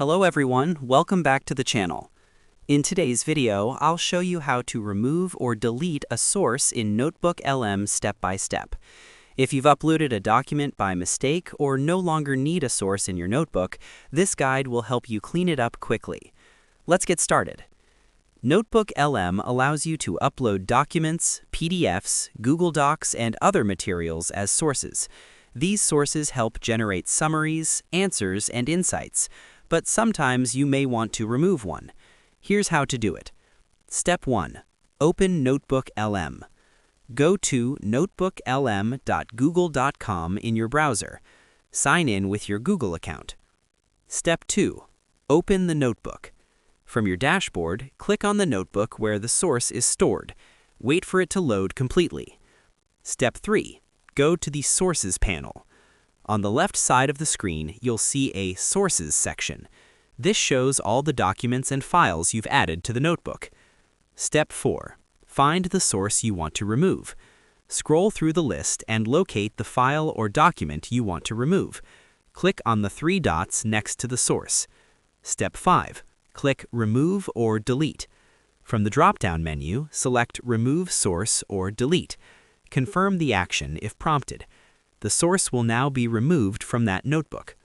Hello everyone, welcome back to the channel. In today's video, I'll show you how to remove or delete a source in NotebookLM step by step. If you've uploaded a document by mistake or no longer need a source in your notebook, this guide will help you clean it up quickly. Let's get started. NotebookLM allows you to upload documents, PDFs, Google Docs, and other materials as sources. These sources help generate summaries, answers, and insights, but sometimes you may want to remove one. Here's how to do it. Step 1. Open NotebookLM. Go to notebooklm.google.com in your browser. Sign in with your Google account. Step 2. Open the notebook. From your dashboard, click on the notebook where the source is stored. Wait for it to load completely. Step 3. Go to the Sources panel. On the left side of the screen, you'll see a Sources section. This shows all the documents and files you've added to the notebook. Step 4. Find the source you want to remove. Scroll through the list and locate the file or document you want to remove. Click on the 3 dots next to the source. Step 5. Click Remove or Delete. From the drop-down menu, select Remove Source or Delete. Confirm the action if prompted. The source will now be removed from that notebook.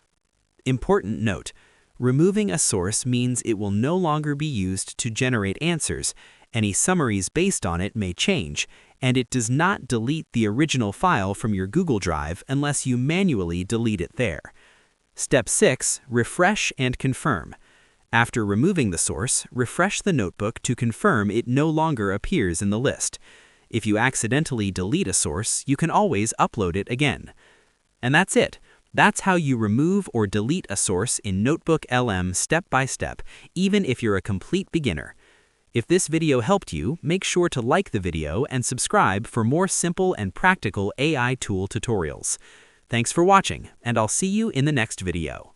Important note: removing a source means it will no longer be used to generate answers. Any summaries based on it may change, and it does not delete the original file from your Google Drive unless you manually delete it there. Step 6. Refresh and confirm. After removing the source, refresh the notebook to confirm it no longer appears in the list. If you accidentally delete a source, you can always upload it again. And that's it. That's how you remove or delete a source in NotebookLM step by step, even if you're a complete beginner. If this video helped you, make sure to like the video and subscribe for more simple and practical AI tool tutorials. Thanks for watching, and I'll see you in the next video.